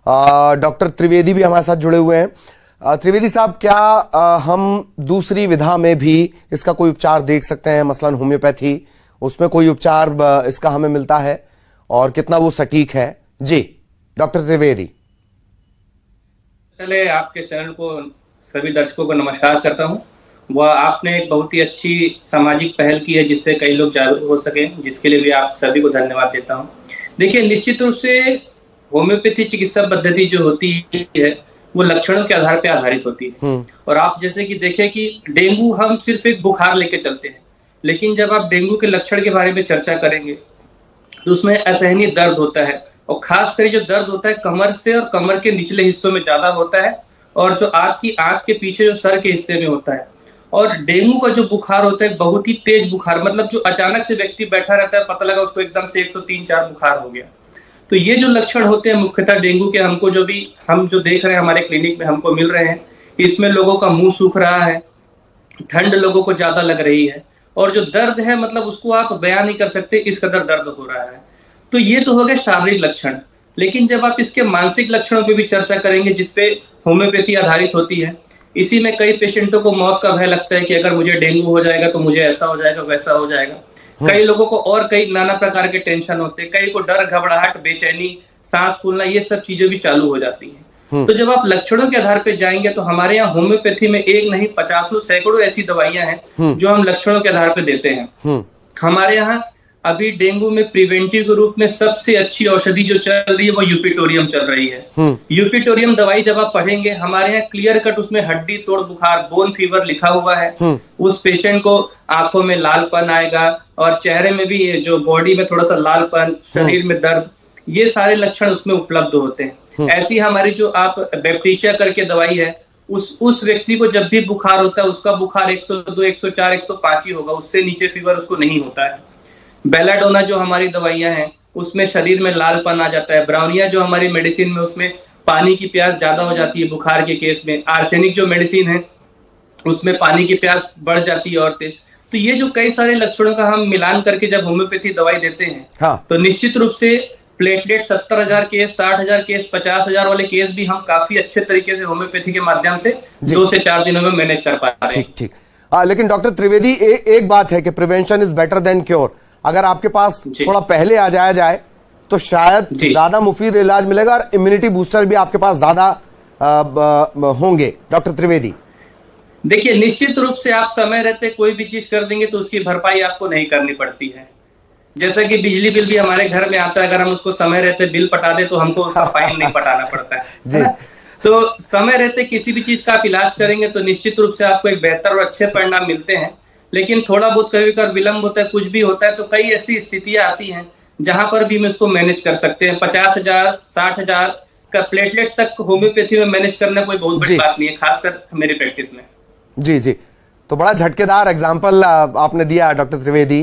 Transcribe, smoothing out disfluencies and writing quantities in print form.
Doctor Trivedi भी हमारे साथ जुड़े हुए हैं। त्रिवेदी साहब, क्या हम दूसरी विधा में भी इसका कोई उपचार देख सकते हैं? मसलन होम्योपैथी, उसमें कोई उपचार इसका हमें मिलता है और कितना वो सटीक है? जी डॉक्टर त्रिवेदी। पहले आपके चैनल को सभी दर्शकों को नमस्कार करता हूं। वह आपने एक बहुत ही अच्छी सामाजिक पहल की है जिससे कई लोग जागरूक हो सके, जिसके लिए भी आप सभी को धन्यवाद देता हूं। देखिए, निश्चित रूप से होम्योपैथी चिकित्सा पद्धति जो होती है वो लक्षणों के आधार पर आधारित होती है। और आप जैसे कि देखें कि डेंगू हम सिर्फ एक बुखार लेके चलते हैं, लेकिन जब आप डेंगू के लक्षण के बारे में चर्चा करेंगे तो उसमें असहनीय दर्द होता है, और खासकर जो दर्द होता है कमर से और कमर के निचले हिस्सों में ज्यादा होता है, और जो आपकी आंख के पीछे जो सर के हिस्से में होता है। और डेंगू का जो बुखार होता है बहुत ही तेज बुखार, मतलब जो अचानक से व्यक्ति बैठा रहता है, पता लगा उसको एकदम से 103-4 बुखार हो गया। तो ये जो लक्षण होते हैं मुख्यतः डेंगू के, हमको जो भी हम जो देख रहे हैं हमारे क्लिनिक में हमको मिल रहे हैं, इसमें लोगों का मुंह सूख रहा है, ठंड लोगों को ज्यादा लग रही है, और जो दर्द है मतलब उसको आप बयान नहीं कर सकते, इस कदर दर्द हो रहा है। तो ये तो हो गए शारीरिक लक्षण, लेकिन जब आप इसके मानसिक लक्षणों पे भी चर्चा करेंगे जिसपे होम्योपैथी आधारित होती है, इसी में कई पेशेंटों को मौत का भय लगता है कि अगर मुझे डेंगू हो जाएगा तो मुझे ऐसा हो जाएगा, वैसा हो जाएगा। कई लोगों को और कई नाना प्रकार के टेंशन होते हैं, कई को डर, घबराहट, बेचैनी, सांस फूलना, ये सब चीजें भी चालू हो जाती हैं। तो जब आप लक्षणों के आधार पर जाएंगे तो हमारे यहाँ होम्योपैथी में एक नहीं 50 सैकड़ों ऐसी दवाइयां हैं जो हम लक्षणों के आधार पर देते हैं। हमारे यहाँ अभी डेंगू में प्रिवेंटिव के रूप में सबसे अच्छी औषधि जो चल रही है वो यूपिटोरियम चल रही है। यूपिटोरियम दवाई जब आप पढ़ेंगे, हमारे यहाँ क्लियर कट उसमें हड्डी तोड़ बुखार, बोन फीवर लिखा हुआ है। उस पेशेंट को आंखों में लालपन आएगा और चेहरे में भी, जो बॉडी में थोड़ा सा लालपन, शरीर में दर्द, ये सारे लक्षण उसमें उपलब्ध होते हैं। ऐसी हमारी जो आप बैप्टिशिया करके दवाई है, उस व्यक्ति को जब भी बुखार होता है उसका बुखार 102, 104, 105 ही होगा, उससे नीचे फीवर उसको नहीं होता है। बेलाडोना जो हमारी दवाइयां हैं उसमें शरीर में लालपन आ जाता है। ब्राउनिया जो हमारी मेडिसिन में, उसमें पानी की प्यास ज्यादा हो जाती है बुखार के केस में। आर्सेनिक जो मेडिसिन है उसमें पानी की प्यास बढ़ जाती है और तेज। तो ये जो कई सारे लक्षणों का हम मिलान करके जब होम्योपैथी दवाई देते हैं तो निश्चित रूप से प्लेटलेट 70,000 केस, 60,000 केस, 50,000 वाले केस भी हम काफी अच्छे तरीके से होम्योपैथी के माध्यम से 2 से 4 दिनों में मैनेज कर पा रहे हैं। ठीक। लेकिन डॉक्टर त्रिवेदी, एक बात है कि prevention is better than cure. अगर आपके पास थोड़ा पहले आ जाए तो शायद ज्यादा मुफीद इलाज मिलेगा और इम्यूनिटी बूस्टर भी आपके पास ज्यादा होंगे। डॉक्टर त्रिवेदी, देखिए, निश्चित रूप से आप समय रहते कोई भी चीज कर देंगे तो उसकी भरपाई आपको नहीं करनी पड़ती है। जैसा कि बिजली बिल भी हमारे घर में आता है, अगर हम उसको समय रहते बिल पटा दे तो हमको उसका फाइन नहीं पटाना पड़ता है। तो समय रहते किसी भी चीज का आप इलाज करेंगे तो निश्चित रूप से आपको एक बेहतर और अच्छे परिणाम मिलते हैं। लेकिन थोड़ा बहुत कभी कभी विलंब होता है, कुछ भी होता है, तो कई ऐसी स्थितियां आती हैं जहां पर भी हम इसको मैनेज कर सकते हैं। 50,000, 60,000 का प्लेटलेट तक होम्योपैथी में मैनेज करना कोई बहुत बड़ी बात नहीं है, खासकर मेरी प्रैक्टिस में। जी। तो बड़ा झटकेदार एग्जाम्पल आपने दिया डॉक्टर त्रिवेदी।